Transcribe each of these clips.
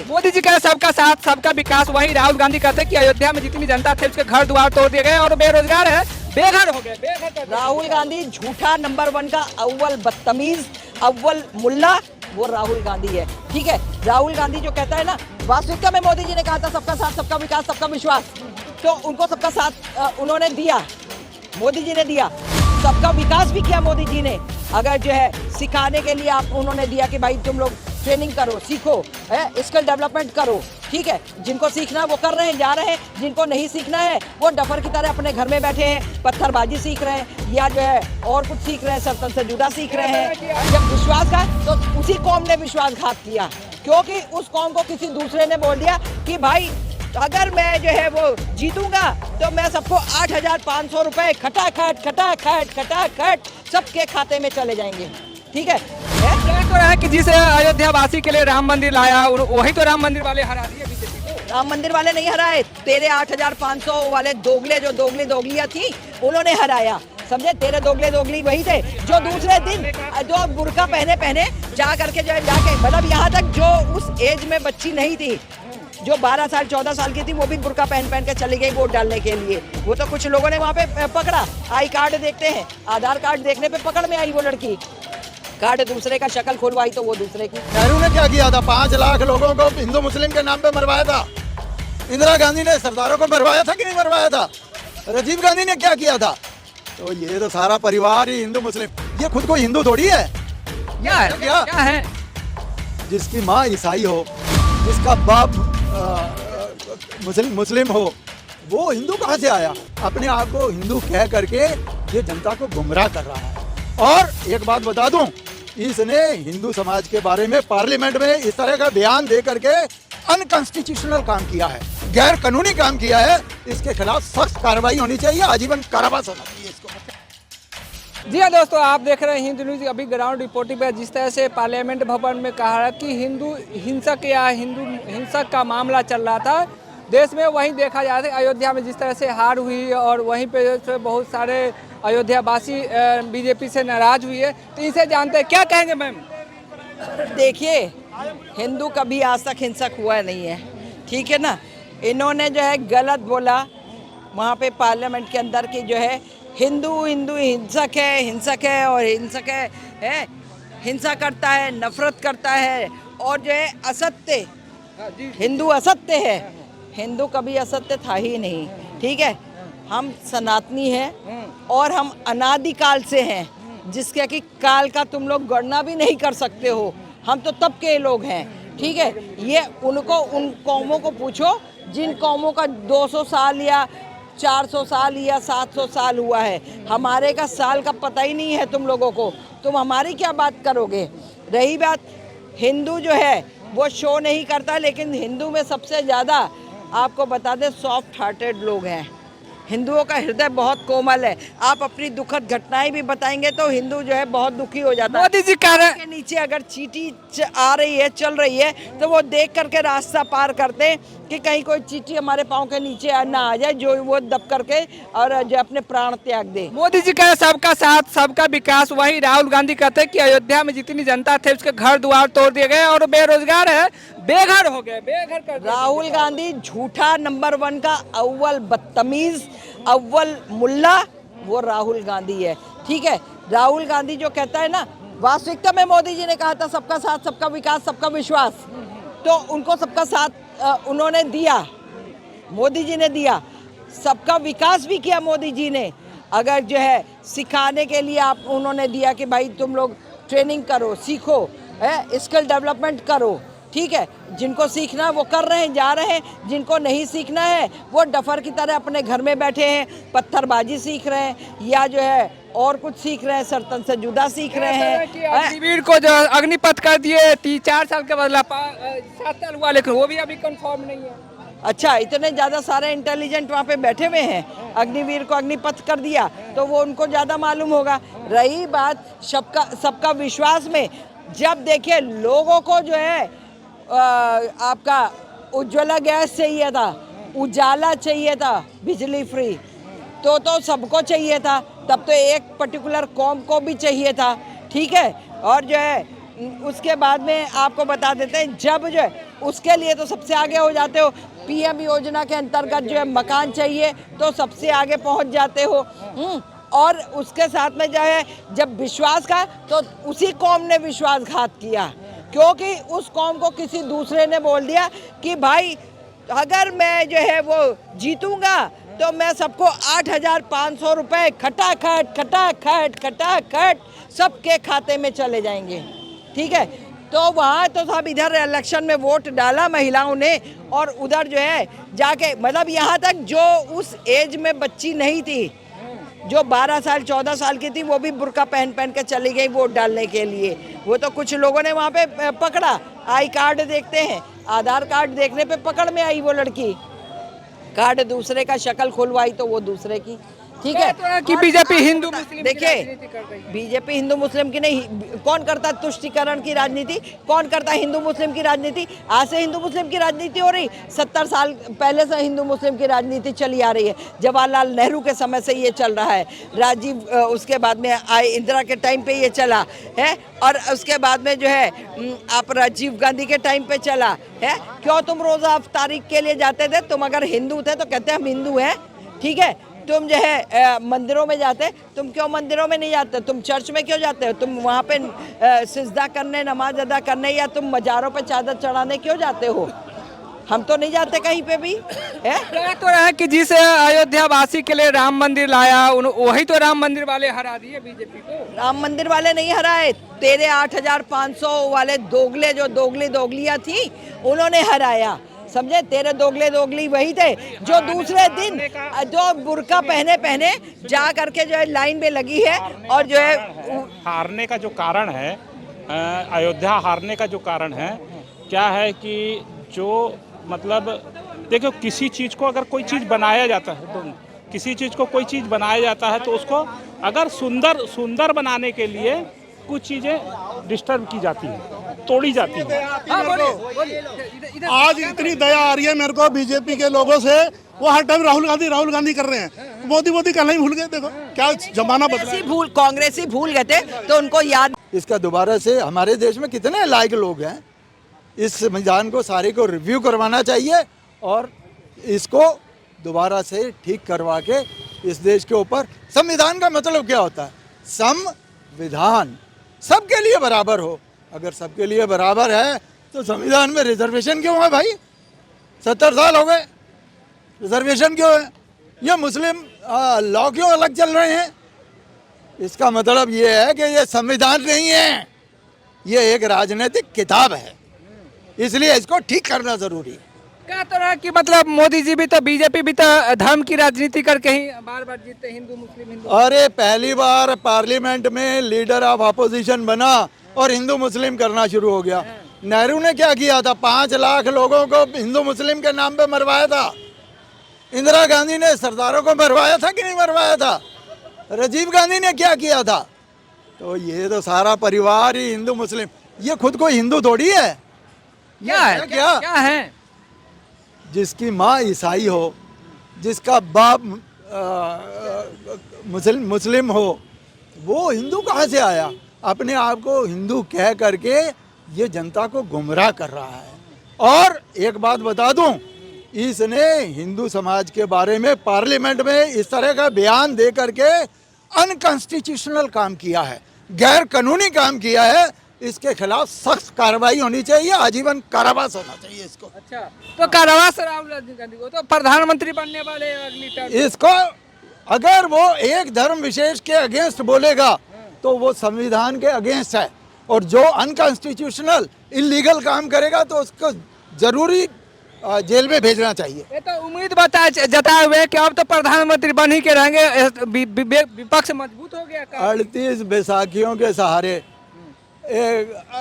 मोदी जी का सबका साथ सबका विकास, वही राहुल गांधी कहते हैं कि अयोध्या में जितनी जनता थे उसके घर द्वार तोड़ दिए गए और बेरोजगार है, बेघर हो गए। राहुल गांधी झूठा नंबर 1 का अव्वल बदतमीज, अव्वल मुल्ला वो राहुल गांधी है। ठीक है, राहुल गांधी जो कहता है ना, वास्तविकता में मोदी जी ने कहा था सबका साथ सबका विकास सबका विश्वास, तो उनको सबका साथ उन्होंने दिया, मोदी जी ने दिया। सबका विकास भी किया मोदी जी ने। अगर जो है सिखाने के लिए आप उन्होंने दिया कि भाई तुम लोग ट्रेनिंग करो, सीखो, है स्किल डेवलपमेंट करो। ठीक है, जिनको सीखना है वो कर रहे हैं, जा रहे हैं, जिनको नहीं सीखना है वो डफर की तरह अपने घर में बैठे हैं, पत्थरबाजी सीख रहे हैं या जो है और कुछ सीख रहे हैं, सर्तन से जुदा सीख रहे हैं। जब विश्वासघात, तो उसी कौम ने विश्वासघात किया, क्योंकि उस कौम को किसी दूसरे ने बोल दिया कि भाई अगर मैं जो है वो जीतूंगा तो मैं सबको 8,500 रुपए खटाखट खटाखट खटाखट सबके खाते में चले जाएंगे। ठीक है, तो है कि जिस अयोध्या वासी के लिए राम मंदिर लाया, वही तो राम मंदिर वाले हरा दिए बीजेपी को। राम मंदिर वाले नहीं हराए, तेरे 8,500 वाले दोगले जो दोगलियां थी उन्होंने हराया। समझे, तेरे दोगली वही थे जो दूसरे दिन जो बुर्का पहने जा करके जो जाके, मतलब यहाँ तक जो उस एज में बच्ची नहीं थी, जो 12 साल 14 साल की थी, वो भी बुर्का पहन के चली गई वोट डालने के लिए। वो तो कुछ लोगों ने वहाँ पे पकड़ा, आई कार्ड देखते हैं, आधार कार्ड देखने पे पकड़ में आई वो लड़की, कार्ड दूसरे का, शक्ल खुलवाई तो वो दूसरे की। नेहरू ने क्या किया था? 5 लाख लोगों को हिंदू मुस्लिम के नाम पे मरवाया था। इंदिरा गांधी ने सरदारों को मरवाया था कि नहीं मरवाया था? राजीव गांधी ने क्या किया था? तो ये तो सारा परिवार ही हिंदू मुस्लिम, ये खुद को हिंदू थोड़ी है। क्या है? क्या है? जिसकी माँ ईसाई हो, जिसका बाप मुस्लिम हो, वो हिंदू कहाँ से आया? अपने आप को हिंदू कह करके ये जनता को गुमराह कर रहा है। और एक बात बता दूं, इसने हिंदू समाज के बारे में पार्लियामेंट में इस तरह का बयान दे करके अनकॉन्स्टिट्यूशनल काम किया है, गैर कानूनी काम किया है। इसके खिलाफ सख्त कार्रवाई होनी चाहिए, आजीवन कारावास होना चाहिए इसको। जी हाँ दोस्तों, आप देख रहे हैं हिंदू न्यूज़। अभी ग्राउंड रिपोर्टिंग पे जिस तरह से पार्लियामेंट भवन में कहा कि हिंदू हिंसक या हिंदू हिंसक का मामला चल रहा था देश में, वहीं देखा जा रहा है अयोध्या में जिस तरह से हार हुई और वहीं पे बहुत सारे अयोध्यावासी बीजेपी से नाराज हुई है। तो इसे जानते हैं, क्या कहेंगे मैम? देखिए, हिंदू कभी आज तक हिंसक हुआ नहीं है, ठीक है ना। इन्होंने जो है गलत बोला वहाँ पे पार्लियामेंट के अंदर की जो है हिंदू हिंसक है और हिंसक है, हिंसा करता है, नफरत करता है और जो है असत्य, हिंदू असत्य है। हिंदू कभी असत्य था ही नहीं, ठीक है। हम सनातनी हैं और हम अनादिकाल से हैं, जिसके कि काल का तुम लोग गणना भी नहीं कर सकते हो। हम तो तब के लोग हैं, ठीक है। ये उनको, उन कौमों को पूछो जिन कौमों का 200 साल या 400 साल या 700 साल हुआ है। हमारे का साल का पता ही नहीं है तुम लोगों को, तुम हमारी क्या बात करोगे। रही बात, हिंदू जो है वो शो नहीं करता, लेकिन हिंदू में सबसे ज़्यादा आपको बता दें सॉफ्ट हार्टेड लोग हैं। हिंदुओं का हृदय बहुत कोमल है। आप अपनी दुखद घटनाएं भी बताएंगे तो हिंदू जो है बहुत दुखी हो जाता है। मोदी जी कह रहे हैं के नीचे अगर चींटी आ रही है, चल रही है, तो वो देख करके रास्ता पार करते हैं कि कहीं कोई चींटी हमारे पाँव के नीचे ना आ जाए, जो वो दब करके और जो अपने प्राण त्याग दे। मोदी जी का सबका साथ सबका विकास, वही राहुल गांधी कहते हैं कि अयोध्या में जितनी जनता थे उसके घर द्वार तोड़ दिए गए और बेरोजगार है, बेघर हो गए, बेघर कर। राहुल गांधी झूठा नंबर 1 का अव्वल बदतमीज, अव्वल मुल्ला वो राहुल गांधी है। ठीक है, राहुल गांधी जो कहता है ना, वास्तविकता में मोदी जी ने कहा था सबका साथ सबका विकास सबका विश्वास, तो उनको सबका साथ उन्होंने दिया, मोदी जी ने दिया। सबका विकास भी किया मोदी जी ने। अगर जो है सिखाने के लिए आप उन्होंने दिया कि भाई तुम लोग ट्रेनिंग करो, सीखो, है स्किल डेवलपमेंट करो। ठीक है, जिनको सीखना वो कर रहे हैं, जा रहे हैं, जिनको नहीं सीखना है वो डफर की तरह अपने घर में बैठे हैं, पत्थरबाजी सीख रहे हैं या जो है और कुछ सीख रहे हैं, सर्तन से जुदा सीख रहे हैं। अग्निवीर को जो अग्निपथ कर दिए, 4 साल के बदला 7 साल हुआ, लेकिन वो भी अभी कंफर्म नहीं है। अच्छा, इतने ज़्यादा सारे इंटेलिजेंट वहाँ पे बैठे हुए हैं, अग्निवीर को अग्निपथ कर दिया तो वो उनको ज़्यादा मालूम होगा। रही बात सबका विश्वास में, जब देखिए लोगों को जो है आपका उज्ज्वला गैस चाहिए था, उजाला चाहिए था, बिजली फ्री, तो सबको चाहिए था, तब तो एक पर्टिकुलर कौम को भी चाहिए था, ठीक है। और जो है उसके बाद में आपको बता देते हैं, जब जो है उसके लिए तो सबसे आगे हो जाते हो। पीएम योजना के अंतर्गत जो है मकान चाहिए तो सबसे आगे पहुंच जाते हो। और उसके साथ में जो है जब विश्वास का, तो उसी कौम ने विश्वासघात किया, क्योंकि उस कौम को किसी दूसरे ने बोल दिया कि भाई अगर मैं जो है वो जीतूंगा तो मैं सबको 8,500 रुपए खटाखट खटाखट खटाखट सबके खाते में चले जाएंगे। ठीक है, तो वहाँ तो सब इधर इलेक्शन में वोट डाला महिलाओं ने, और उधर जो है जाके मतलब यहाँ तक जो उस एज में बच्ची नहीं थी, जो 12 साल 14 साल की थी, वो भी बुर्का पहन पहन के चली गई वोट डालने के लिए। वो तो कुछ लोगों ने वहाँ पे पकड़ा, आई कार्ड देखते हैं, आधार कार्ड देखने पे पकड़ में आई वो लड़की, कार्ड दूसरे का, शक्ल खुलवाई तो वो दूसरे की। ठीक है, कि बीजेपी हिंदू मुस्लिम की देखिए राजनीति कर रही है। बीजेपी हिंदू मुस्लिम की नहीं, कौन करता तुष्टिकरण की राजनीति, कौन करता हिंदू मुस्लिम की राजनीति? आज से हिंदू मुस्लिम की राजनीति हो रही, 70 साल पहले से हिंदू मुस्लिम की राजनीति चली आ रही है। जवाहरलाल नेहरू के समय से ये चल रहा है, राजीव उसके बाद में आए, इंदिरा के टाइम पे ये चला है, और उसके बाद में जो है आप राजीव गांधी के टाइम पे चला है। क्यों तुम रोज़ा अफ्तारी के लिए जाते थे? तुम अगर हिंदू थे तो कहते हम हिंदू हैं। ठीक है, तुम जो है मंदिरों में जाते, तुम क्यों मंदिरों में नहीं जाते? तुम चर्च में क्यों जाते हो? तुम वहाँ पे सिजदा करने, नमाज अदा करने, या तुम मज़ारों पे चादर चढ़ाने क्यों जाते हो? हम तो नहीं जाते कहीं पे भी है। तो है कि जिस अयोध्या वासी के लिए राम मंदिर लाया, वही तो राम मंदिर वाले हरा दिए बीजेपी को। राम मंदिर वाले नहीं हराए, तेरे 8,500 वाले दोगले, जो दोगलियाँ थी, उन्होंने हराया। समझे? तेरे दोगली वही थे जो दूसरे दिन जो बुर्का पहने जा करके जो है लाइन में लगी है, और जो है हारने का जो कारण है, अयोध्या हारने का जो कारण है क्या है कि जो मतलब देखो, किसी चीज़ को अगर कोई चीज़ बनाया जाता है, तो किसी चीज़ को कोई चीज़ बनाया जाता है तो उसको अगर सुंदर बनाने के लिए कुछ चीज़ें डिस्टर्ब की जाती हैं, तोड़ी जाती हैं। आज इतनी दया आ रही है मेरे को बीजेपी के लोगों से। वो हर टाइम राहुल गांधी कर रहे हैं, मोदी कहना ही भूल गए। देखो क्या जमाना बदला। कांग्रेसी भूल गए थे तो उनको याद। इसका दोबारा से हमारे देश में कितने लायक लोग हैं, इस संविधान को सारे को रिव्यू करवाना चाहिए और इसको दोबारा से ठीक करवा के इस देश के ऊपर। संविधान का मतलब क्या होता है? संविधान सबके लिए बराबर हो। अगर सबके लिए बराबर है तो संविधान में रिजर्वेशन क्यों है भाई? 70 साल हो गए, रिजर्वेशन क्यों है? ये मुस्लिम लॉ क्यों अलग चल रहे हैं? इसका मतलब ये है कि ये संविधान नहीं है, ये एक राजनीतिक किताब है, इसलिए इसको ठीक करना जरूरी है। क्या तो रहा कि मतलब मोदी जी भी तो, बीजेपी भी तो धर्म की राजनीति करके ही बार बार जीतते, हिंदू मुस्लिम। अरे पहली बार पार्लियामेंट में लीडर ऑफ अपोजिशन बना और हिंदू मुस्लिम करना शुरू हो गया। नेहरू ने क्या किया था? 5 लाख लोगों को हिंदू मुस्लिम के नाम पे मरवाया था। इंदिरा गांधी ने सरदारों को मरवाया था कि नहीं मरवाया था? राजीव गांधी ने क्या किया था? तो ये तो सारा परिवार ही हिंदू मुस्लिम, ये खुद को हिंदू थोड़ी है। क्या है? क्या है? जिसकी माँ ईसाई हो, जिसका बाप मुस्लिम हो, वो हिंदू कहाँ से आया? अपने आप को हिंदू कह करके ये जनता को गुमराह कर रहा है। और एक बात बता दूं, इसने हिंदू समाज के बारे में पार्लियामेंट में इस तरह का बयान दे करके अनकॉन्स्टिट्यूशनल काम किया है, गैर कानूनी काम किया है। इसके खिलाफ सख्त कार्रवाई होनी चाहिए, आजीवन कारावास होना चाहिए इसको। अच्छा, तो कारावास राहुल गांधी को, तो प्रधानमंत्री बनने वाले अगली टर्म इसको अगर वो एक धर्म विशेष के अगेंस्ट बोलेगा तो वो संविधान के अगेंस्ट है, और जो अनकॉन्स्टिट्यूशनल इलीगल काम करेगा तो उसको जरूरी जेल में भेजना चाहिए। ये तो उम्मीद जताए हुए कि अब तो प्रधानमंत्री बन ही के रहेंगे, विपक्ष मजबूत हो गया। 38 बैसाखियों के सहारे,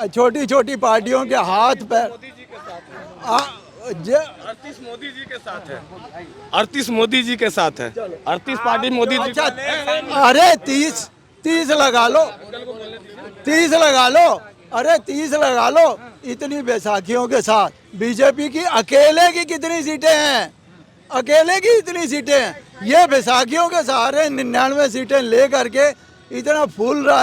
छोटी छोटी पार्टियों के हाथ पैर, 38 मोदी जी के साथ है, 38 मोदी जी के साथ है, 38 पार्टी मोदी जी। अच्छा, अरे 30 लगा लो, 30 लगा लो, अरे 30 लगा लो। इतनी बैसाखियों के साथ बीजेपी की अकेले की कितनी सीटें हैं? अकेले की इतनी सीटें हैं। ये बैसाखियों के सहारे 99 सीटें ले करके इतना फूल रहा है।